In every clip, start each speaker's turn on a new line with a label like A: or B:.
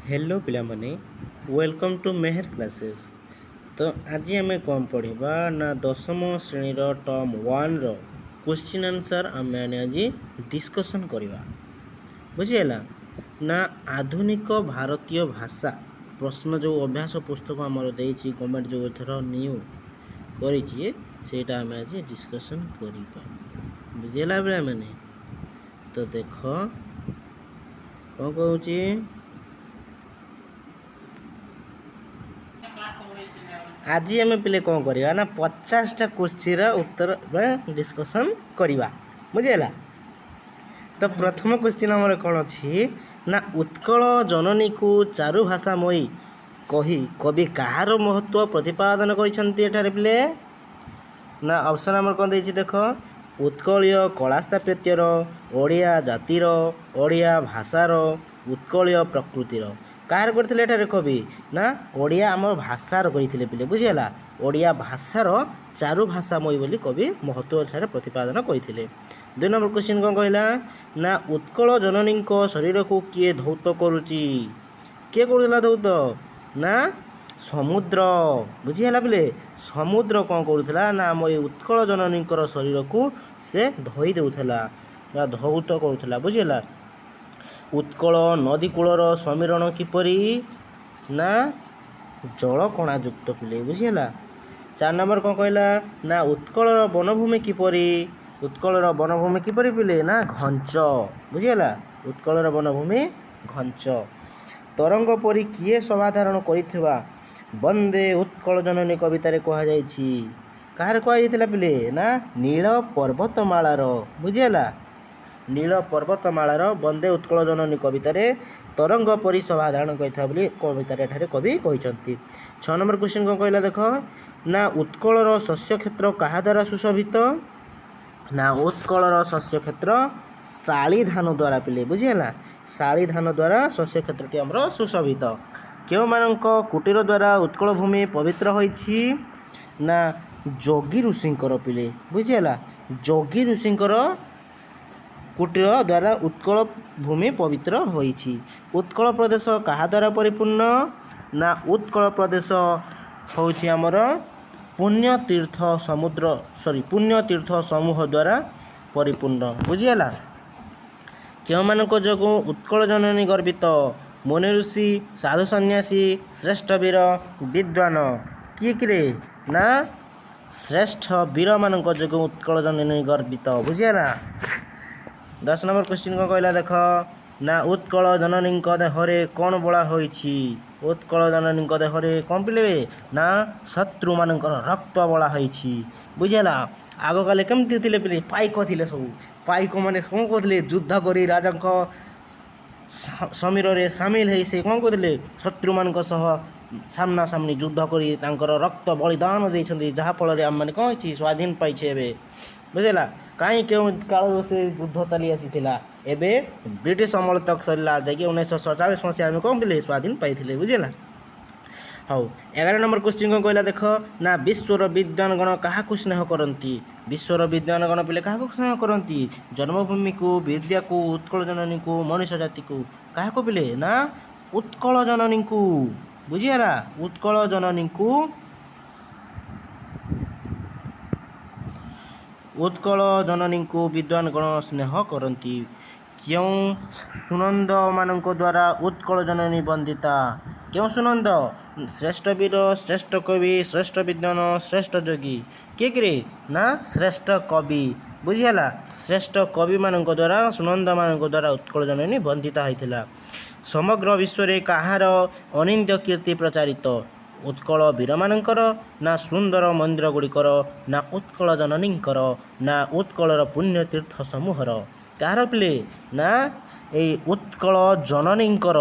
A: Hello पिलामाने welcome to Meher classes. तो आज आम कौन पढ़ा ना दशम श्रेणी टर्म 1 रो क्वेश्चन आंसर आम आज डिस्कसन करवा बुझीगला ना। आधुनिक भारतीय भाषा प्रश्न जो अभ्यास पुस्तक आमर देती गवर्नमेंट जो एथर न्यू करटा आम आज डिस्कसन करवा बुझीगला पिला माने। तो देख कौन कहूँ आज आम पे कौन करवा ना 50टा क्वेश्चन उत्तर डिस्कसन करवा बुझीगला। तो प्रथम क्वेश्चन आमर कौन अच्छी ना उत्कल जननी को चारु भाषामयी कही कवि कହାର महत्व प्रतिपादन कर पिले ना। ऑप्शन आमर कौन देछि देख उत्कलीय कला स्थापत्यर ओडिया जातिर ओडिया भाषार उत्कलीय प्रकृतिर कହାର करथिले कवि ना ओडिया आम भाषार करथिले पिले बुझीगला। ओडिया भाषार चारु भाषामयी बोली कवि महत्व एठारे प्रतिपादन करथिले। 2 नंबर क्वेश्चन कौन कहला ना उत्कल जननी शरीर को किए धौत करुची किए करुला धौत ना समुद्र बुझीगला पिले। समुद्र कौन करुला ना आम ये उत्कल जननी शरीर को से धोई देउथला बा धौत करुला बुझीगला। उत्कल नदी कूलर समीरण किपरि ना जल कणा युक्त पिले बुझीगला। 4 नंबर कौन कहला ना उत्कलर वनभूमि किपरि उत्कलर वनभूमि किपरि पिले ना घंच बुझीगला। उत्कलर वनभूमि घंच। तरंग परी किए सभाधारण करिथिबा वंदे उत्कल जननी कवितारे कहा जायछि कहार कहा जायतिला पिले ना नील पर्वतमालार बुझीगला। नील पर्वतमालार वंदे उत्कल जननी कवितारे तरंग परी सभाधारण करिथिबा बोली कवितारे एठारे कवि कहिसंती। 6 नंबर क्वेश्चन कौन कहला देख ना उत्कलर शस्य क्षेत्र कहा द्वारा सुशोभित ना उत्कलर शस्य क्षेत्र शाली धान द्वारा पिले बुझीगला। शाली धान द्वारा शस्य क्षेत्रटी आमर सुशोभित। क्यों मानक कुटीर द्वारा उत्कल भूमि पवित्र होइछि ना जोगी ऋषिंकर पिले बुझीगला। जोगी ऋषिंकर कुटीर द्वारा उत्कल भूमि पवित्र होइछि। उत्कल प्रदेश कहा द्वारा परिपूर्ण ना उत्कल प्रदेश होइछि आमर पुण्य तीर्थ समुद्र पुण्य तीर्थ समूह द्वारा परिपूर्ण बुझीगला। क्यों मानक जोगु उत्कल जननी गर्वित मुनि ऋषि साधु सन्यासी श्रेष्ठ वीर विद्वान किए किरे ना श्रेष्ठ वीर मानक जोगु उत्कल जननी गर्वित बुझीगला। 10 नंबर क्वेश्चन कौन कहला देख ना उत्कल जननी देहरे कौन बोला होइछि उत्कल जननी देहरे कौन पिले ना शत्रु मानकर रक्त बोला होइछि बुझीगला। आग काले केमती थिले पिले पाइक थिले सब पाइक माने कौन कहथिले युद्ध करी राजा समीर रे सामिल है से कौन कहथिले शत्रु मानक सह सामना सामनी युद्ध करी तांकर रक्त बलिदान देइछन्ती जहा फल रे हम माने कौन छि स्वाधीन पाइछे एबे बुझीगला। कहीं क्यों काल से युद्ध चली आसीथिला एबे ब्रिटिश अमल तक सरला जाकि 1947 मसीहा में कौन पिले स्वाधीन पाइथिले बुझीगला। हाँ 11 नंबर क्वेश्चन कौन कहला देख ना विश्वर विद्वान गण क्या स्नेह करती विश्वर विद्वान गण पिले क्या स्नेह करती जन्मभूमि को विद्या को उत्कल जननी को मनुष्य जाति को क्या पिले ना उत्कल जननी को बुझीगला। उत्कल जननी को उत्कल जननी को विद्वान गण स्नेह करती। क्यों सुनंद मानक द्वारा उत्कल जननी वंदिता क्यों सुनंद श्रेष्ठ वीर श्रेष्ठ कवि श्रेष्ठ विद्वान श्रेष्ठ जोगी किए किरे ना श्रेष्ठ कवि बुझीगला। श्रेष्ठ कवि मानक द्वारा सुनंद मानक द्वारा उत्कल जननी वंदिता होइथिला। समग्र विश्व रे कहार अनिंद्य कीर्ति प्रचारित उत्कल वीर मानकर ना सुंदर मंदिर गुड़िकर ना उत्कल जननींकर ना उत्कलर पुण्य तीर्थ समूहर कहार पिले ना ए उत्कल जननींकर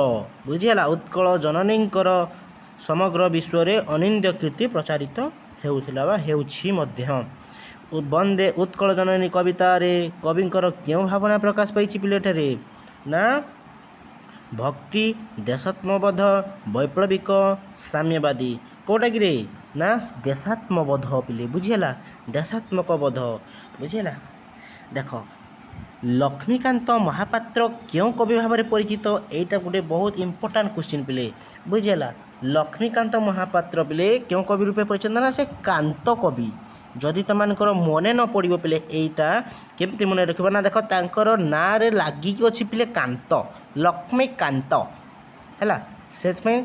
A: बुझीगला। उत्कल जननींकर समग्र विश्व रे अनिंद्य कीर्ति प्रचारित हेउथिला बा हेउछि मध्य। वंदे उत्कल जननी कविता रे कविंकर क्यों भावना प्रकाश पाइछि पिलेठारे ना भक्ति देशात्मबोध वैप्लविक साम्यवादी कोटा कि ना देशात्मबोध पिले बुझीगला। देशात्मक बोध बुझीगला। देख ଲକ୍ଷ୍ମୀକାନ୍ତ ମହାପାତ୍ର କେଉଁ କବି ଭାବରେ ପରିଚିତ? ଏଇଟା ଗୋଟେ ବହୁତ ଇମ୍ପୋର୍ଟାଣ୍ଟ କ୍ୱେଶ୍ଚିନ୍ ପିଲେ, ବୁଝିହେଲା। ଲକ୍ଷ୍ମୀକାନ୍ତ ମହାପାତ୍ର ପିଲେ କେଉଁ କବି ରୂପେ ପରିଚିତ? ନା ସେ କାନ୍ତ କବି। ଯଦି ତୁମମାନଙ୍କର ମନେ ନ ପଡ଼ିବ ପିଲେ ଏଇଟା କେମିତି ମନେ ରଖିବ? ନା ଦେଖ ତାଙ୍କର ନାଁରେ ଲାଗିକି ଅଛି ପିଲେ କାନ୍ତ, ଲକ୍ଷ୍ମୀକାନ୍ତ ହେଲା। ସେଥିପାଇଁ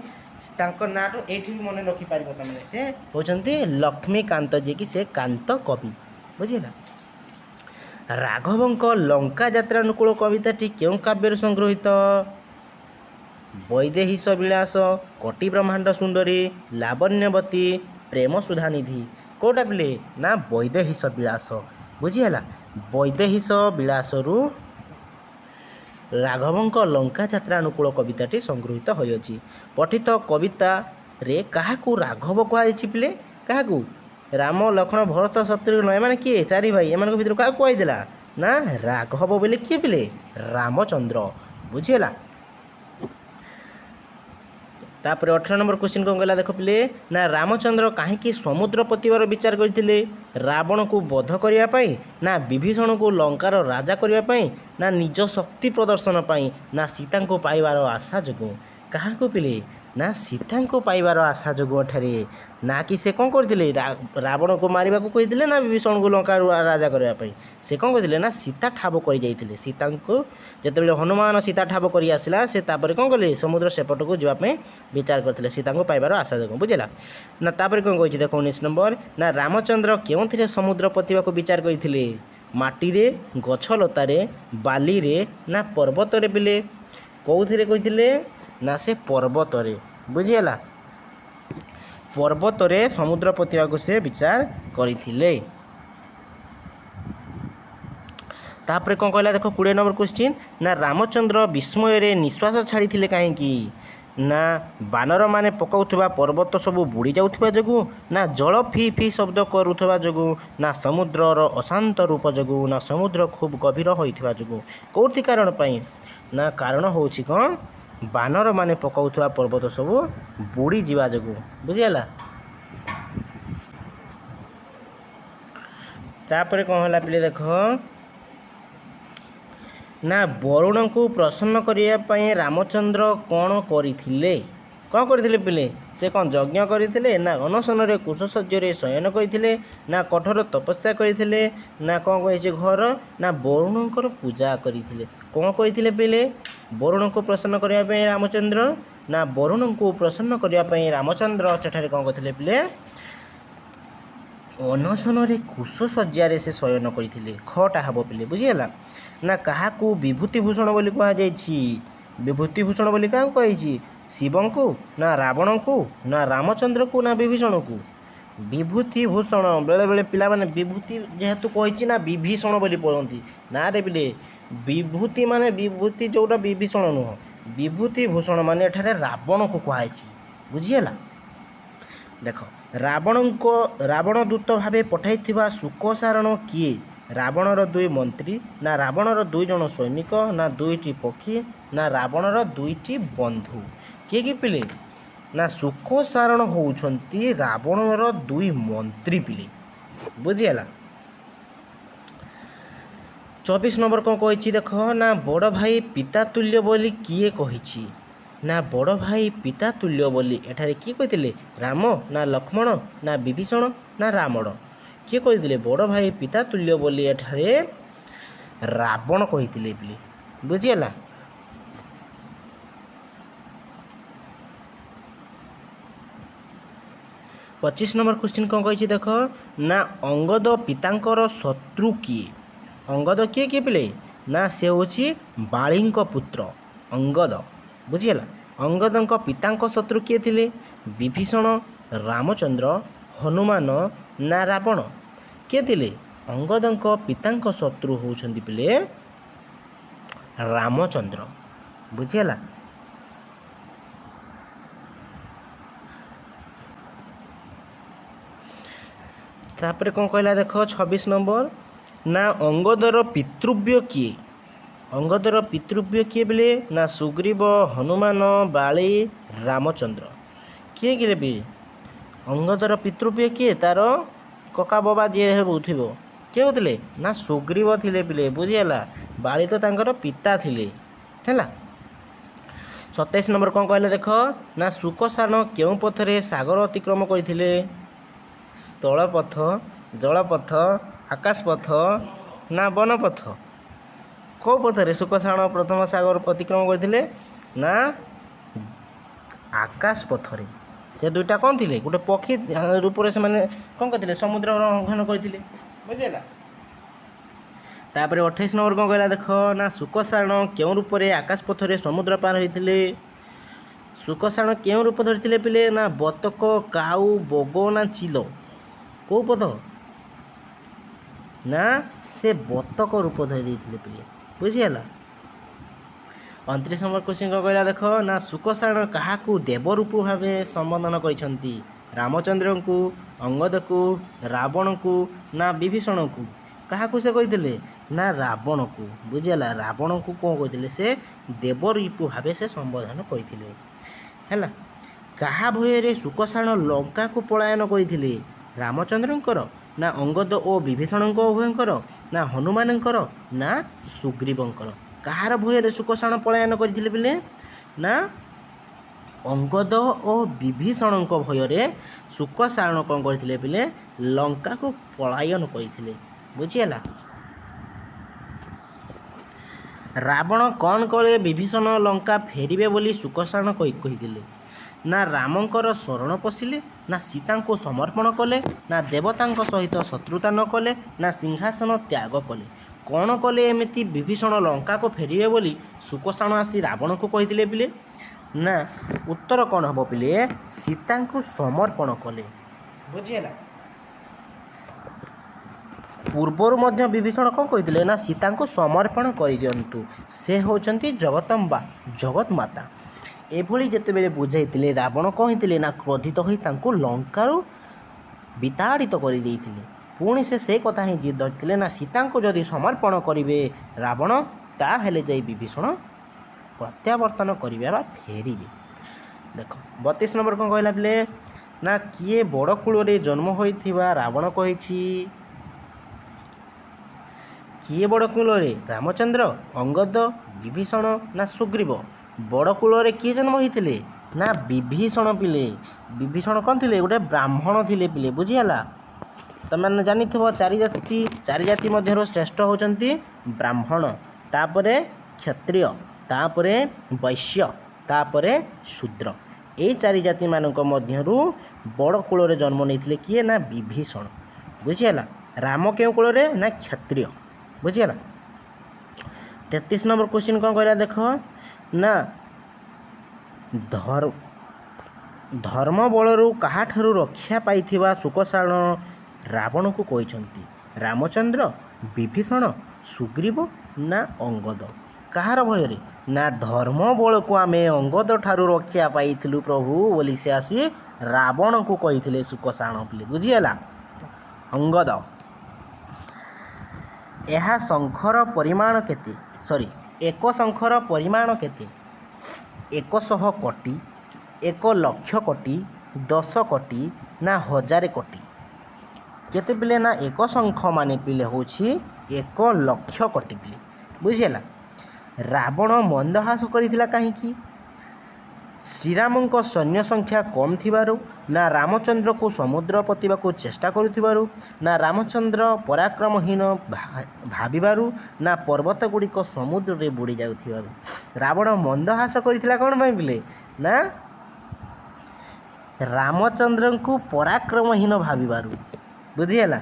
A: ତାଙ୍କ ନାଁଠୁ ଏଇଠି ବି ମନେ ରଖିପାରିବ ତୁମେ, ସେ ହେଉଛନ୍ତି ଲକ୍ଷ୍ମୀକାନ୍ତ, ଯିଏକି ସେ କାନ୍ତ କବି, ବୁଝିହେଲା। ରାଘବଙ୍କ ଲଙ୍କା ଯାତ୍ରାନୁକୂଳ କବିତାଟି କେଉଁ କାବ୍ୟରୁ ସଂଗୃହୀତ? ବୈଦେହୀଶ ବିଳାସ, କଟି ବ୍ରହ୍ମାଣ୍ଡ ସୁନ୍ଦରୀ, ଲାବଣ୍ୟବତୀ, ପ୍ରେମ ସୁଧାନିଧି। କେଉଁଟା ପିଲେ? ନା ବୈଦେହୀଶ ବିଳାସ, ବୁଝିହେଲା। ବୈଦେହୀଶ ବିଳାସରୁ ରାଘବଙ୍କ ଲଙ୍କା ଯାତ୍ରାନୁକୂଳ କବିତାଟି ସଂଗୃହୀତ ହୋଇଅଛି। ପଠିତ କବିତାରେ କାହାକୁ ରାଘବ କୁହାଯାଇଛି ପିଲେ? କାହାକୁ? ରାମ, ଲକ୍ଷ୍ମଣ, ଭରତ, ଶତ୍ରୁଘ୍ନ ଏମାନେ କିଏ? ଚାରି ଭାଇ। ଏମାନଙ୍କ ଭିତରୁ କାହାକୁ କୁହାଯାଇଥିଲା? ନା ରାଘବ ବୋଲି କିଏ ପିଲେ? ରାମଚନ୍ଦ୍ର, ବୁଝିହେଲା। ତାପରେ 18 ନମ୍ବର କ୍ୱେଶ୍ଚିନ୍ କ'ଣ କହିଲା ଦେଖ ପିଲେ? ନା ରାମଚନ୍ଦ୍ର କାହିଁକି ସମୁଦ୍ର ପତିବାର ବିଚାର କରିଥିଲେ? ରାବଣକୁ ବଧ କରିବା ପାଇଁ, ନା ବିଭୀଷଣକୁ ଲଙ୍କାର ରାଜା କରିବା ପାଇଁ, ନା ନିଜ ଶକ୍ତି ପ୍ରଦର୍ଶନ ପାଇଁ, ନା ସୀତାଙ୍କୁ ପାଇବାର ଆଶା ଯୋଗୁଁ? କାହାକୁ ପିଲେ? ନା ସୀତାଙ୍କୁ ପାଇବାର ଆଶା ଯୋଗୁଁ ଏଠାରେ। ନା କି ସେ କ'ଣ କରିଥିଲେ? ରାବଣକୁ ମାରିବାକୁ କହିଥିଲେ, ନା ବିଭୀଷଣକୁ ଲଙ୍କାରୁ ରାଜା କରିବା ପାଇଁ? ସେ କ'ଣ କରିଥିଲେ? ନା ସୀତା ଠାବ କରିଯାଇଥିଲେ। ସୀତାଙ୍କୁ ଯେତେବେଳେ ହନୁମାନ ସୀତା ଠାବ କରି ଆସିଲା, ସେ ତାପରେ କ'ଣ କଲେ? ସମୁଦ୍ର ସେପଟକୁ ଯିବା ପାଇଁ ବିଚାର କରିଥିଲେ, ସୀତାଙ୍କୁ ପାଇବାର ଆଶା ଯୋଗୁଁ, ବୁଝିଲା। ନା ତାପରେ କ'ଣ କହିଛି ଦେଖ 19 ନମ୍ବର? ନା ରାମଚନ୍ଦ୍ର କେଉଁଥିରେ ସମୁଦ୍ର ପତିବାକୁ ବିଚାର କରିଥିଲେ? ମାଟିରେ, ଗଛଲତାରେ, ବାଲିରେ, ନା ପର୍ବତରେ ପିଲେ? କେଉଁଥିରେ କହିଥିଲେ? ନା ସେ ପର୍ବତରେ, ବୁଝିହେଲା। ପର୍ବତରେ ସମୁଦ୍ର ପତିବାକୁ ସେ ବିଚାର କରିଥିଲେ। ତାପରେ କ'ଣ କହିଲା ଦେଖ 20 ନମ୍ବର କ୍ୱେଶ୍ଚିନ୍? ନା ରାମଚନ୍ଦ୍ର ବିସ୍ମୟରେ ନିଶ୍ୱାସ ଛାଡ଼ିଥିଲେ କାହିଁକି? ନା ବାନରମାନେ ପକାଉଥିବା ପର୍ବତ ସବୁ ବୁଡ଼ି ଯାଉଥିବା ଯୋଗୁଁ, ନା ଜଳ ଫି ଫି ଶବ୍ଦ କରୁଥିବା ଯୋଗୁଁ, ନା ସମୁଦ୍ରର ଅଶାନ୍ତ ରୂପ ଯୋଗୁଁ, ନା ସମୁଦ୍ର ଖୁବ୍ ଗଭୀର ହୋଇଥିବା ଯୋଗୁଁ? କେଉଁଠି କାରଣ ପାଇଁ? ନା କାରଣ ହେଉଛି କ'ଣ? ବାନରମାନେ ପକାଉଥିବା ପର୍ବତ ସବୁ ବୁଡ଼ିଯିବା ଯୋଗୁଁ, ବୁଝିହେଲା। ତାପରେ କ'ଣ ହେଲା ପିଲେ ଦେଖ? ନା ବରୁଣଙ୍କୁ ପ୍ରସନ୍ନ କରିବା ପାଇଁ ରାମଚନ୍ଦ୍ର କ'ଣ କରିଥିଲେ? କ'ଣ କରିଥିଲେ ପିଲେ? ସେ କ'ଣ ଯଜ୍ଞ କରିଥିଲେ, ନା ଅନଶନରେ କୁଶଶଯ୍ୟରେ ଶୟନ କରିଥିଲେ, ନା କଠୋର ତପସ୍ୟା କରିଥିଲେ, ନା କ'ଣ କହିଛି ଘର? ନା ବରୁଣଙ୍କର ପୂଜା କରିଥିଲେ। କ'ଣ କରିଥିଲେ ପିଲେ? ବରୁଣଙ୍କୁ ପ୍ରସନ୍ନ କରିବା ପାଇଁ ରାମଚନ୍ଦ୍ର, ନା ବରୁଣଙ୍କୁ ପ୍ରସନ୍ନ କରିବା ପାଇଁ ରାମଚନ୍ଦ୍ର ସେଠାରେ କ'ଣ କରିଥିଲେ ପିଲେ? ଅନଶନରେ କୁଶଶଯ୍ୟାରେ ସେ ଶୟନ କରିଥିଲେ। ଖଟା ହେବ ପିଲେ, ବୁଝିହେଲା। ନା କାହାକୁ ବିଭୂତିଭୂଷଣ ବୋଲି କୁହାଯାଇଛି? ବିଭୂତିଭୂଷଣ ବୋଲି କାହାକୁ କୁହାଯାଇଛି? ଶିବଙ୍କୁ, ନା ରାବଣଙ୍କୁ, ନା ରାମଚନ୍ଦ୍ରକୁ, ନା ବିଭୀଷଣକୁ? ବିଭୂତିଭୂଷଣ। ବେଳେବେଳେ ପିଲାମାନେ ବିଭୂତି ଯେହେତୁ କହିଛି ନା ବିଭୀଷଣ ବୋଲି ପଢ଼ନ୍ତି। ନାରେ ପିଲେ ବିଭୂତି ମାନେ ବିଭୂତି ଯେଉଁଟା ବିଭୀଷଣ ନୁହଁ, ବିଭୂତିଭୂଷଣ ମାନେ ଏଠାରେ ରାବଣକୁ କୁହାଯାଇଛି, ବୁଝିହେଲା। ଦେଖ ରାବଣ ଦୂତ ଭାବେ ପଠାଇଥିବା ଶୁକସାରଣ କିଏ? ରାବଣର 2 ମନ୍ତ୍ରୀ, ନା ରାବଣର 2 ଜଣ ସୈନିକ, ନା 2ଟି ପକ୍ଷୀ, ନା ରାବଣର 2ଟି ବନ୍ଧୁ? କିଏ କି ପିଲେ? ନା ଶୁକସାରଣ ହେଉଛନ୍ତି ରାବଣର 2 ମନ୍ତ୍ରୀ ପିଲେ, ବୁଝିହେଲା। 24 ନମ୍ବର କ'ଣ କହିଛି ଦେଖ? ନା ବଡ଼ ଭାଇ ପିତା ତୁଲ୍ୟ ବୋଲି କିଏ କହିଛି? ନା ବଡ଼ ଭାଇ ପିତା ତୁଲ୍ୟ ବୋଲି ଏଠାରେ କିଏ କହିଥିଲେ? ରାମ, ନା ଲକ୍ଷ୍ମଣ, ନା ବିଭୀଷଣ, ନା ରାବଣ? କିଏ କହିଥିଲେ ବଡ଼ ଭାଇ ପିତା ତୁଲ୍ୟ ବୋଲି? ଏଠାରେ ରାବଣ କହିଥିଲେ ବୋଲି, ବୁଝିହେଲା। ପଚିଶ ନମ୍ବର କ୍ୱେଶ୍ଚିନ୍ କ'ଣ କହିଛି ଦେଖ? ନା ଅଙ୍ଗଦ ପିତାଙ୍କର ଶତ୍ରୁ କିଏ? ଅଙ୍ଗଦ କିଏ ପିଲେ? ନା ସେ ହେଉଛି ବାଳୀଙ୍କ ପୁତ୍ର ଅଙ୍ଗଦ, ବୁଝିହେଲା। ଅଙ୍ଗଦଙ୍କ ପିତାଙ୍କ ଶତ୍ରୁ କିଏ ଥିଲେ? ବିଭୀଷଣ, ରାମଚନ୍ଦ୍ର, ହନୁମାନ, ନା ରାବଣ? କିଏ ଥିଲେ? ଅଙ୍ଗଦଙ୍କ ପିତାଙ୍କ ଶତ୍ରୁ ହେଉଛନ୍ତି ପିଲେ ରାମଚନ୍ଦ୍ର, ବୁଝିହେଲା। ତାପରେ କ'ଣ କହିଲା ଦେଖ 26 ନମ୍ବର? ନା ଅଙ୍ଗଦର ପିତୃବ୍ୟ କିଏ? ଅଙ୍ଗଦର ପିତୃବ୍ୟ କିଏ ବୋଲେ? ନା ସୁଗ୍ରୀବ, ହନୁମାନ, ବାଳୀ, ରାମଚନ୍ଦ୍ର? କିଏ ବି? ଅଙ୍ଗଦର ପିତୃବ୍ୟ କିଏ? ତାର କକା ବାବା ଯିଏ ହେଉଥିବ କିଏ ହେଉଥିଲେ ନା ସୁଗ୍ରୀବ ଥିଲେ ପିଲେ ବୁଝିହେଲା। ବାଳି ତ ତାଙ୍କର ପିତା ଥିଲେ ହେଲା। 27 ନମ୍ବର କ'ଣ କହିଲେ ଦେଖ ନା ସୁକସାନ କେଉଁ ପଥରେ ସାଗର ଅତିକ୍ରମ କରିଥିଲେ? ସ୍ଥଳପଥ, ଜଳପଥ, ଆକାଶପଥ ନା ବନପଥ? କେଉଁ ପଥରେ ସୁକସାନ ପ୍ରଥମ ସାଗର ଅତିକ୍ରମ କରିଥିଲେ? ନା ଆକାଶ ପଥରେ। ସେ ଦୁଇଟା କ'ଣ ଥିଲେ? ଗୋଟେ ପକ୍ଷୀ ରୂପରେ ସେମାନେ କ'ଣ କରିଥିଲେ? ସମୁଦ୍ର ଲଙ୍ଘନ କରିଥିଲେ ବୁଝିହେଲା। ତାପରେ 28 ନମ୍ବର କ'ଣ କହିଲା ଦେଖ ନା ସୁକସାନ କେଉଁ ରୂପରେ ଆକାଶ ପଥରେ ସମୁଦ୍ର ପାର ହୋଇଥିଲେ? ସୁକସାନ କେଉଁ ରୂପ ଧରିଥିଲେ ପିଲେ? ନା ବତକ, କାଉ, ବଗ ନା ଚିଲ? କେଉଁ ପଦ? ନା ସେ ବତକ ରୂପ ଧରି ଦେଇଥିଲେ ପିଲେ ବୁଝିହେଲା। 29 ନମ୍ବର କ୍ୱେଶ୍ଚିନ୍ କ'ଣ କହିଲା ଦେଖ ନା ସୁକସାନ କାହାକୁ ଦେବ ରୂପ ଭାବେ ସମ୍ବୋଧନ କରିଛନ୍ତି? ରାମଚନ୍ଦ୍ରଙ୍କୁ, ଅଙ୍ଗଦକୁ, ରାବଣଙ୍କୁ ନା ବିଭୀଷଣଙ୍କୁ? କାହାକୁ ସେ କହିଥିଲେ? ନା ରାବଣକୁ ବୁଝିହେଲା। ରାବଣକୁ କ'ଣ କହିଥିଲେ? ସେ ଦେବ ରୂପ ଭାବେ ସେ ସମ୍ବୋଧନ କରିଥିଲେ ହେଲା। କାହା ଭୟରେ ସୁକସାନ ଲଙ୍କାକୁ ପଳାୟନ କରିଥିଲେ? ରାମଚନ୍ଦ୍ରଙ୍କର ନା ଅଙ୍ଗଦ ଓ ବିଭୀଷଣଙ୍କ ଉଭୟଙ୍କର ନା ହନୁମାନଙ୍କର ନା ସୁଗ୍ରୀବଙ୍କର? କାହାର ଭୟରେ ସୁକସାନ ପଳାୟନ କରିଥିଲେ ପିଲେ? ନା ଅଙ୍ଗଦ ଓ ବିଭୀଷଣଙ୍କ ଭୟରେ ସୁକସାନ କ'ଣ କରିଥିଲେ ପିଲେ? ଲଙ୍କାକୁ ପଳାୟନ କରିଥିଲେ ବୁଝିହେଲା। ରାବଣ କ'ଣ କଲେ ବିଭୀଷଣ ଲଙ୍କା ଫେରିବେ ବୋଲି ସୁକସାନ କହିଥିଲେ? ନା ରାମଙ୍କର ଶରଣ ପଶିଲେ ନା ସୀତାଙ୍କୁ ସମର୍ପଣ କଲେ ନା ଦେବତାଙ୍କ ସହିତ ଶତ୍ରୁତା ନ କଲେ ନା ସିଂହାସନ ତ୍ୟାଗ କଲେ? କ'ଣ କଲେ ଏମିତି ବିଭୀଷଣ ଲଙ୍କାକୁ ଫେରିବେ ବୋଲି ସୁକସାନ ଆସି ରାବଣକୁ କହିଥିଲେ ପିଲେ? ନା ଉତ୍ତର କ'ଣ ହେବ ପିଲେ? ସୀତାଙ୍କୁ ସମର୍ପଣ କଲେ ବୁଝିହେଲା। ପୂର୍ବରୁ ମଧ୍ୟ ବିଭୀଷଣ କ'ଣ କହିଥିଲେ? ନା ସୀତାଙ୍କୁ ସମର୍ପଣ କରିଦିଅନ୍ତୁ, ସେ ହେଉଛନ୍ତି ଜଗତ ମାତା। ଏଭଳି ଯେତେବେଳେ ବୁଝାଇଥିଲେ ରାବଣ କ'ଣ ହେଇଥିଲେ? ନା କ୍ରୋଧିତ ହୋଇ ତାଙ୍କୁ ଲଙ୍କାରୁ ବିତାଡ଼ିତ କରିଦେଇଥିଲେ। ପୁଣି ସେ ସେଇ କଥା ହିଁ ଜିଦ୍ ଧରିଥିଲେ ନା ସୀତାଙ୍କୁ ଯଦି ସମର୍ପଣ କରିବେ ରାବଣ ତାହେଲେ ଯାଇ ବିଭୀଷଣ ପ୍ରତ୍ୟାବର୍ତ୍ତନ କରିବେ ବା ଫେରିବେ। ଦେଖ 32 ନମ୍ବର କ'ଣ କହିଲା ପିଲେ? ନା କିଏ ବଡ଼ କୂଳରେ ଜନ୍ମ ହୋଇଥିବା ରାବଣ କହିଛି? କିଏ ବଡ଼ କୂଳରେ? ରାମଚନ୍ଦ୍ର, ଅଙ୍ଗଦ, ବିଭୀଷଣ ନା ସୁଗ୍ରୀବ? ବଡ଼ କୂଳରେ କିଏ ଜନ୍ମ ହୋଇଥିଲେ? ନା ବିଭୀଷଣ ପିଲେ। ବିଭୀଷଣ କ'ଣ ଥିଲେ? ଗୋଟେ ବ୍ରାହ୍ମଣ ଥିଲେ ପିଲେ ବୁଝିହେଲା। ତୁମେ ଜାଣିଥିବ ଚାରି ଜାତି ମଧ୍ୟରୁ ଶ୍ରେଷ୍ଠ ହେଉଛନ୍ତି ବ୍ରାହ୍ମଣ, ତାପରେ କ୍ଷତ୍ରିୟ, ତାପରେ ବୈଶ୍ୟ, ତାପରେ ଶୂଦ୍ର। ଏଇ ଚାରି ଜାତିମାନଙ୍କ ମଧ୍ୟରୁ ବଡ଼ କୂଳରେ ଜନ୍ମ ନେଇଥିଲେ କିଏ? ନା ବିଭୀଷଣ ବୁଝିହେଲା। ରାମ କେଉଁ କୂଳରେ? ନା କ୍ଷତ୍ରିୟ ବୁଝିହେଲା। 33 ନମ୍ବର କ୍ୱେଶ୍ଚିନ୍ କ'ଣ କହିଲା ଦେଖ ନା ଧର୍ମ ବଳରୁ କାହାଠାରୁ ରକ୍ଷା ପାଇଥିବା ସୁକସାନ ରାବଣକୁ କହିଛନ୍ତି? ରାମଚନ୍ଦ୍ର, ବିଭୀଷଣ, ସୁଗ୍ରୀବ ନା ଅଙ୍ଗଦ? କାହାର ଭୟରେ? ନା ଧର୍ମ ବଳକୁ ଆମେ ଅଙ୍ଗଦ ଠାରୁ ରକ୍ଷା ପାଇଥିଲୁ ପ୍ରଭୁ ବୋଲି ସେ ଆସି ରାବଣକୁ କହିଥିଲେ ସୁକସାନ ପିଲେ ବୁଝିହେଲା। ଅଙ୍ଗଦ। ଏହା ଶଙ୍ଖର ପରିମାଣ କେତେ? ଏକ ଶଙ୍ଖର ପରିମାଣ କେତେ? 100 କୋଟି, 1 ଲକ୍ଷ କୋଟି, 10 କୋଟି ନା 1000 କୋଟି? କେତେ ପିଲେ? ନା ଏକ ଶଙ୍ଖ ମାନେ ପିଲେ ହେଉଛି 1 ଲକ୍ଷ କୋଟି ପିଲେ ବୁଝିହେଲା। ରାବଣ ମନ୍ଦହାସ କରିଥିଲା କାହିଁକି? ଶ୍ରୀରାମଙ୍କ ସୈନ୍ୟ ସଂଖ୍ୟା କମ୍ ଥିବାରୁ ନା ରାମଚନ୍ଦ୍ରକୁ ସମୁଦ୍ର ପୋତିବାକୁ ଚେଷ୍ଟା କରୁଥିବାରୁ ନା ରାମଚନ୍ଦ୍ର ପରାକ୍ରମହୀନ ଭାବିବାରୁ ନା ପର୍ବତ ଗୁଡ଼ିକ ସମୁଦ୍ରରେ ବୁଡ଼ି ଯାଉଥିବାରୁ? ରାବଣ ମନ୍ଦହାସ କରିଥିଲା କ'ଣ ପାଇଁ ପିଲେ? ନା ରାମଚନ୍ଦ୍ରଙ୍କୁ ପରାକ୍ରମହୀନ ଭାବିବାରୁ ବୁଝିହେଲା।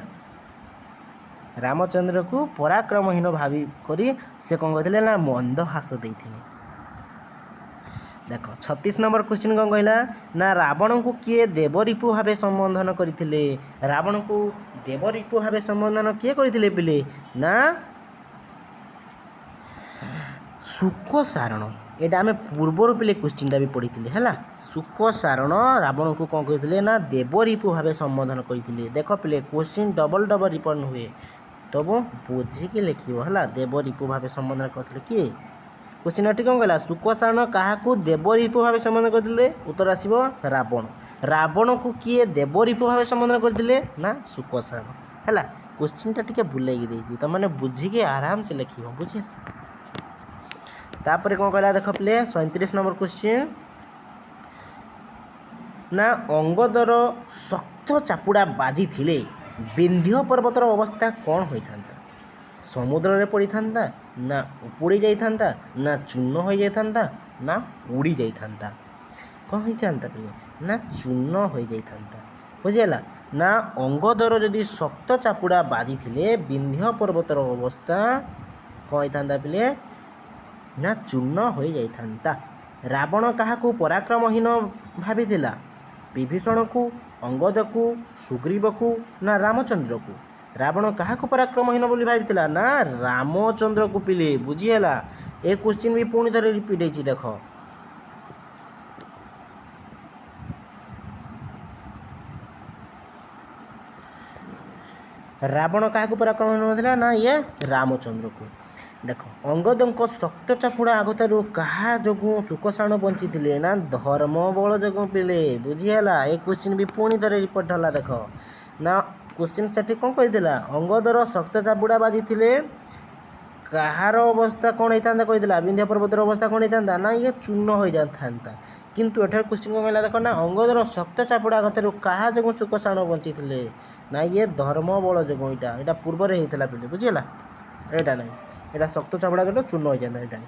A: ରାମଚନ୍ଦ୍ରକୁ ପରାକ୍ରମହୀନ ଭାବି କରି ସେ କ'ଣ କରିଥିଲେ? ନା ମନ୍ଦହାସ ଦେଇଥିଲେ। ଦେଖ 36 ନମ୍ବର କ୍ୱେଶ୍ଚିନ୍ କ'ଣ କହିଲା? ନା ରାବଣଙ୍କୁ କିଏ ଦେବରିପୁ ଭାବେ ସମ୍ବୋଧନ କରିଥିଲେ? ରାବଣଙ୍କୁ ଦେବରିପୁ ଭାବେ ସମ୍ବୋଧନ କିଏ କରିଥିଲେ ପିଲେ? ନା ସୁକସାରଣ। ଏଇଟା ଆମେ ପୂର୍ବରୁ ପିଲେ କ୍ୱେଶ୍ଚିନ୍ଟା ବି ପଢ଼ିଥିଲେ ହେଲା। ସୁକସାରଣ ରାବଣଙ୍କୁ କ'ଣ କହିଥିଲେ? ନା ଦେବରିପୁ ଭାବେ ସମ୍ବୋଧନ କରିଥିଲେ। ଦେଖ ପିଲେ କ୍ୱେଶ୍ଚିନ୍ ଡବଲ୍ ରିପୋର୍ଟ ହୁଏ, ତବୁ ବୁଝିକି ଲେଖିବ ହେଲା। ଦେବରିପୁ ଭାବେ ସମ୍ବୋଧନ କରିଥିଲେ କିଏ? क्वेश्चन एटी कौन कहला सुकसारण क्या देवरीपु भाव संबोधन करते उत्तर आसब रावण। रावण को किए देवरीपु भाव संबोधन करते ना सुकसारण है। क्वेश्चनटा टिके बुलेई देइछि त माने बुझिके आराम से लिखिबो बुझे। तापर कौन कहला देख प्ले 37 नंबर क्वेश्चन ना अंगदर शक्त चापुड़ा बाजी थिले विंध्य पर्वतर अवस्था कौन होइथांता? समुद्र रे पड़ी थांता ना उपुड़ी जाइथांता ना चूर्ण हो जाइथांता ना उड़ी जाइथांता? कौन होइथांता प्ले ना चूर्ण हो जाइथांता बुझिला। ना अंगदर जदि शक्त चापुड़ा बाजी थिले विंध्य पर्वतर अवस्था कौन होइथांता प्ले ना चूर्ण हो जाइथांता। रावण काहाकू पराक्रमहीन भाविथिला? विभीषण को, अंगद को, सुग्रीव को ना रामचंद्र को? रावण काहाकू पराक्रमहीन बोली भाविथिला? ना रामचंद्र को पिले बुझिहेला। ए क्वेश्चन भी पुणी थरे रिपीट होइछि देख। रावण काहाकू पराक्रमहीन भाविथिला? ना ये रामचंद्र को। देख अंगदଙ୍କ ଶକ୍ତ ଚାପୁଡ଼ା ଆଗଠାରୁ କାହା ଯୋଗୁଁ ସୁକସାଣ ବଞ୍ଚିଥିଲେ? ନା ଧର୍ମ ବଳ ଯୋଗୁଁ ପିଲେ ବୁଝିହେଲା। ଏ କ୍ୱେଶ୍ଚିନ୍ ବି ପୁଣି ଥରେ ରିପୋର୍ଟ ହେଲା ଦେଖ। ନା କ୍ୱେଶ୍ଚିନ୍ ସେଠି କ'ଣ କହିଥିଲା? ଅଙ୍ଗଦର ଶକ୍ତ ଚାପୁଡ଼ା ବାଜିଥିଲେ କାହାର ଅବସ୍ଥା କ'ଣ ହେଇଥାନ୍ତା କହିଥିଲା? ବିନ୍ଧ୍ୟ ପର୍ବତର ଅବସ୍ଥା କ'ଣ ହେଇଥାନ୍ତା? ନା ଇଏ ଚୂର୍ଣ୍ଣ ହୋଇଯାଇଥାନ୍ତା। କିନ୍ତୁ ଏଠାରେ କ୍ୱେଶ୍ଚିନ୍ କ'ଣ କହିଲା ଦେଖ? ନା ଅଙ୍ଗଦର ଶକ୍ତ ଚାପୁଡ଼ା ଆଗଠାରୁ କାହା ଯୋଗୁଁ ସୁକସାଣ ବଞ୍ଚିଥିଲେ? ନା ଇଏ ଧର୍ମ ବଳ ଯୋଗୁଁ। ଏଇଟା ପୂର୍ବରେ ହେଇଥିଲା ପିଲେ ବୁଝିହେଲା। ଏଇଟା ନାହିଁ, এটা শক্ত চাপড়া গেলে চূর্ণ হয়ে যায় এটা।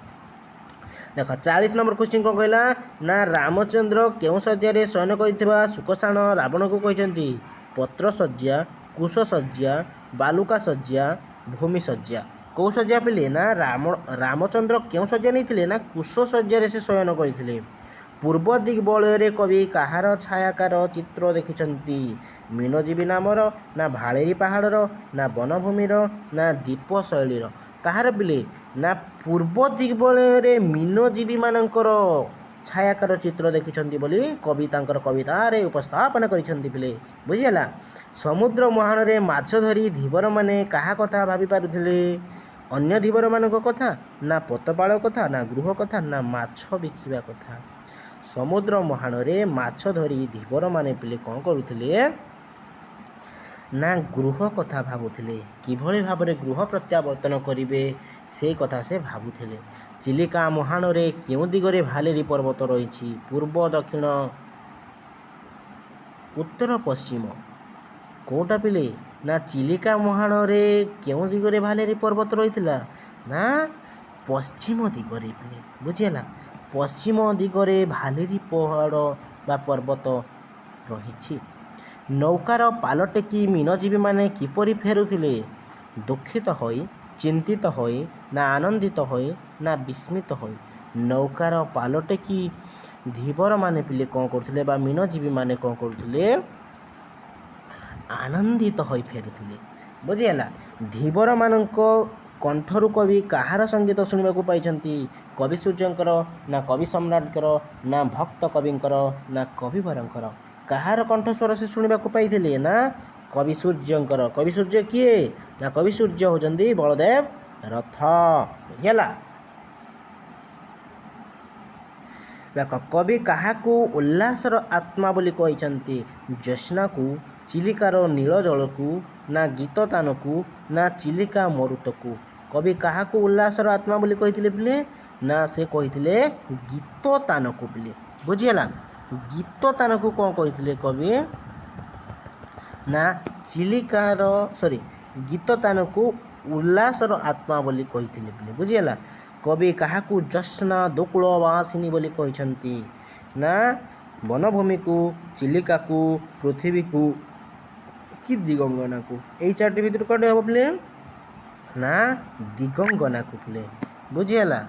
A: দেখ 40 নম্বর কোশ্চিন কোন কইলা? না রামচন্দ্র কেউ শয্যারে শয়ন করিଥିବା সুকসাণ রাবণକୁ କହିଛନ୍ତି ପତ୍ର ଶଯ୍ୟା, କୁଶ ଶଯ୍ୟା, ବାଲୁକା ଶଯ୍ୟା, ଭୂମି ଶଯ୍ୟା। କେଉଁ ଶଯ୍ୟା ପିଲେ? ନା ରାମଚନ୍ଦ୍ର କେଉଁ ଶଯ୍ୟା ନେଇଥିଲେ? ନା କୁଶ ଶଯ୍ୟାରେ ସେ ଶୟନ କରିଥିଲେ। ପୂର୍ବ ଦିଗ୍ବଳୟରେ କବି କାହାର ଛାୟାକାର ଚିତ୍ର ଦେଖିଛନ୍ତି? ମୀନଜୀବୀ ନାମର, ନା ଭାଳେରୀ ପାହାଡ଼ର, ନା ବନଭୂମିର, ନା ଦୀପ ଶୈଳୀର? କାହାର ପିଲେ? ନା ପୂର୍ବ ଦିଗ୍ବଳୟରେ ମୀନଜୀବୀମାନଙ୍କର ଛାୟାକାର ଚିତ୍ର ଦେଖିଛନ୍ତି ବୋଲି କବି ତାଙ୍କର କବିତାରେ ଉପସ୍ଥାପନ କରିଛନ୍ତି ପିଲେ ବୁଝିହେଲା। ସମୁଦ୍ର ମୁହାଣରେ ମାଛ ଧରି ଧୀବରମାନେ କାହା କଥା ଭାବି ପାରୁଥିଲେ? ଅନ୍ୟ ଧୀବରମାନଙ୍କ କଥା, ନା ପତପାଳ କଥା, ନା ଗୃହ କଥା, ନା ମାଛ ବିକିବା କଥା? ସମୁଦ୍ର ମୁହାଣରେ ମାଛ ଧରି ଧୀବରମାନେ ପିଲେ କ'ଣ କରୁଥିଲେ? ନା ଗୃହ କଥା ଭାବୁଥିଲେ। କିଭଳି ଭାବରେ ଗୃହ ପ୍ରତ୍ୟାବର୍ତ୍ତନ କରିବେ ସେ କଥା ସେ ଭାବୁଥିଲେ। ଚିଲିକା ମୁହାଣରେ କେଉଁ ଦିଗରେ ଭାଲେରୀ ପର୍ବତ ରହିଛି? ପୂର୍ବ, ଦକ୍ଷିଣ, ଉତ୍ତର, ପଶ୍ଚିମ? କେଉଁଟା ପିଲେ? ନା ଚିଲିକା ମୁହାଣରେ କେଉଁ ଦିଗରେ ଭାଲେରୀ ପର୍ବତ ରହିଥିଲା? ନା ପଶ୍ଚିମ ଦିଗରେ ପିଲେ ବୁଝିହେଲା। ପଶ୍ଚିମ ଦିଗରେ ଭାଲେରୀ ପାହାଡ଼ ବା ପର୍ବତ ରହିଛି। ନୌକାର ପାଲ ଟେକି ମୀନଜୀବୀମାନେ କିପରି ଫେରୁଥିଲେ? ଦୁଃଖିତ ହୋଇ, ଚିନ୍ତିତ ହୋଇ, ନା ଆନନ୍ଦିତ ହୋଇ, ନା ବିସ୍ମିତ ହୋଇ? ନୌକାର ପାଲ ଟେକି ଧୀବରମାନେ ପିଲେ କ'ଣ କରୁଥିଲେ ବା ମୀନଜୀବୀମାନେ କ'ଣ କରୁଥିଲେ? ଆନନ୍ଦିତ ହୋଇ ଫେରୁଥିଲେ ବୁଝିହେଲା। ଧୀବରମାନଙ୍କ କଣ୍ଠରୁ କବି କାହାର ସଙ୍ଗୀତ ଶୁଣିବାକୁ ପାଇଛନ୍ତି? କବି ସୂର୍ଯ୍ୟଙ୍କର, ନା କବି ସମ୍ରାଟଙ୍କର, ନା ଭକ୍ତ କବିଙ୍କର, ନା କବିବରଙ୍କର? କାହାର କଣ୍ଠସ୍ୱର ସେ ଶୁଣିବାକୁ ପାଇଥିଲେ? ନା କବି ସୂର୍ଯ୍ୟଙ୍କର। କବି ସୂର୍ଯ୍ୟ କିଏ? ନା କବି ସୂର୍ଯ୍ୟ ହେଉଛନ୍ତି ବଳଦେବ ରଥ ବୁଝିହେଲା। ଦେଖ କବି କାହାକୁ ଉଲ୍ଲାସର ଆତ୍ମା ବୋଲି କହିଛନ୍ତି? ଜ୍ୟୋତ୍ସ୍ନାକୁ, ଚିଲିକାର ନୀଳ ଜଳକୁ, ନା ଗୀତତାନକୁ, ନା ଚିଲିକା ମରୁତକୁ? କବି କାହାକୁ ଉଲ୍ଲାସର ଆତ୍ମା ବୋଲି କହିଥିଲେ ପିଲେ? ନା ସେ କହିଥିଲେ ଗୀତତାନକୁ ପିଲେ ବୁଝିହେଲା। ଗୀତତାନକୁ କ'ଣ କହିଥିଲେ କବି? ନା ଚିଲିକାର ଗୀତତାନକୁ ଉଲ୍ଲାସର ଆତ୍ମା ବୋଲି କହିଥିଲେ ପିଲେ ବୁଝିହେଲା। କବି କାହାକୁ ଜ୍ୟୋତ୍ସ୍ନା ଦୁକୁଳ ବାସିନୀ ବୋଲି କହିଛନ୍ତି? ନା ବନଭୂମିକୁ, ଚିଲିକାକୁ, ପୃଥିବୀକୁ କି ଦିଗଙ୍ଗନାକୁ? ଏଇ ଚାରିଟି ଭିତରୁ କ'ଣ ହେବ ପିଲେ? ନା ଦିଗଙ୍ଗନାକୁ ପିଲେ ବୁଝିହେଲା।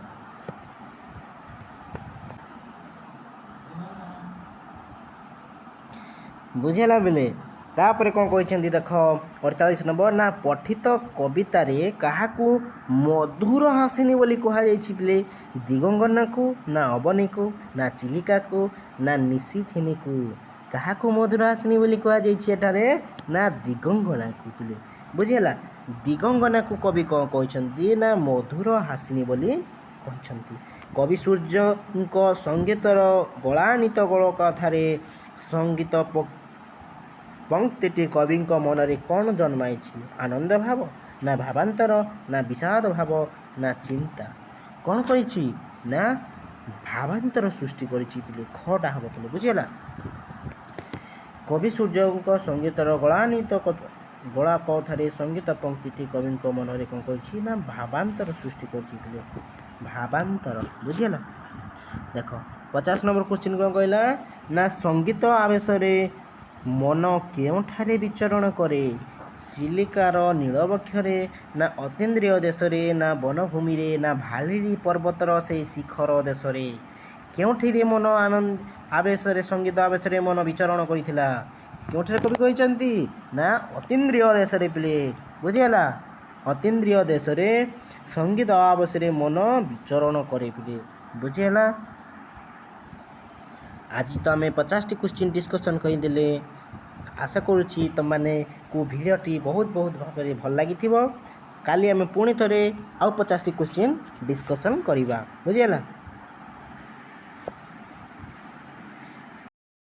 A: ବୁଝିହେଲା ବେଲେ ତାପରେ କ'ଣ କହିଛନ୍ତି ଦେଖ 48 ନମ୍ବର। ନା ପଠିତ କବିତାରେ କାହାକୁ ମଧୁର ହାସିନୀ ବୋଲି କୁହାଯାଇଛି ପିଲେ? ଦିଗଙ୍ଗନାକୁ, ନା ଅବନୀକୁ, ନା ଚିଲିକାକୁ, ନା ନିଶିଥିନୀକୁ? କାହାକୁ ମଧୁର ହାସିନୀ ବୋଲି କୁହାଯାଇଛି ଏଠାରେ? ନା ଦିଗଙ୍ଗନାକୁ ପିଲେ ବୁଝିହେଲା। ଦିଗଙ୍ଗନାକୁ କବି କ'ଣ କହିଛନ୍ତି? ନା ମଧୁର ହାସିନୀ ବୋଲି କହିଛନ୍ତି। କବି ସୂର୍ଯ୍ୟଙ୍କ ସଙ୍ଗୀତର ଗଳାଣିତ ଗଳ କଥାରେ ସଙ୍ଗୀତ ପଂକ୍ତିଟି କବିଙ୍କ ମନରେ କ'ଣ ଜନ୍ମାଇଛି? ଆନନ୍ଦ ଭାବ, ନା ଭାବାନ୍ତର, ନା ବିଷାଦ ଭାବ, ନା ଚିନ୍ତା? କ'ଣ କରିଛି? ନା ଭାବାନ୍ତର ସୃଷ୍ଟି କରିଛି ପିଲେ। ଖଟା ହେବ ପିଲେ, ବୁଝିହେଲା। କବି ସୂର୍ଯ୍ୟଙ୍କ ସଙ୍ଗୀତର ଗଳା କଥାରେ ସଙ୍ଗୀତ ପଂକ୍ତିଟି କବିଙ୍କ ମନରେ କ'ଣ କରିଛି? ନା ଭାବାନ୍ତର ସୃଷ୍ଟି କରିଛି ପିଲେ, ଭାବାନ୍ତର, ବୁଝିହେଲା। ଦେଖ 50 ନମ୍ବର କ୍ୱେଶ୍ଚିନ୍ କ'ଣ କହିଲା? ନା ସଙ୍ଗୀତ ଆବେଶରେ ମନ କେଉଁଠାରେ ବିଚରଣ କରେ? ଚିଲିକାର ନୀଳବକ୍ଷରେ, ନା ଅତୀନ୍ଦ୍ରିୟ ଦେଶରେ, ନା ବନଭୂମିରେ, ନା ଭାଲିରୀ ପର୍ବତର ସେଇ ଶିଖର ଦେଶରେ? କେଉଁଠିରେ ମନ ଆବେଶରେ ସଙ୍ଗୀତ ଆବେଶରେ ମନ ବିଚରଣ କରିଥିଲା? କେଉଁଠାରେ କବି କହିଛନ୍ତି? ନା ଅତୀନ୍ଦ୍ରିୟ ଦେଶରେ ପିଲେ, ବୁଝିହେଲା। ଅତୀନ୍ଦ୍ରିୟ ଦେଶରେ ସଙ୍ଗୀତ ଆବେଶରେ ମନ ବିଚରଣ କରେ ପିଲେ, ବୁଝିହେଲା। ଆଜି ତ ଆମେ 50ଟି କ୍ୱେଶ୍ଚିନ୍ ଡିସ୍କସନ୍ କରିଦେଲେ। ଆଶା କରୁଛି ତୁମମାନଙ୍କୁ ଭିଡ଼ିଓଟି ବହୁତ ଭାବରେ ଭଲ ଲାଗିଥିବ। କାଲି ଆମେ ପୁଣି ଥରେ ଆଉ 50ଟି କ୍ୱେଶ୍ଚିନ୍ ଡିସ୍କସନ୍ କରିବା, ବୁଝିହେଲା।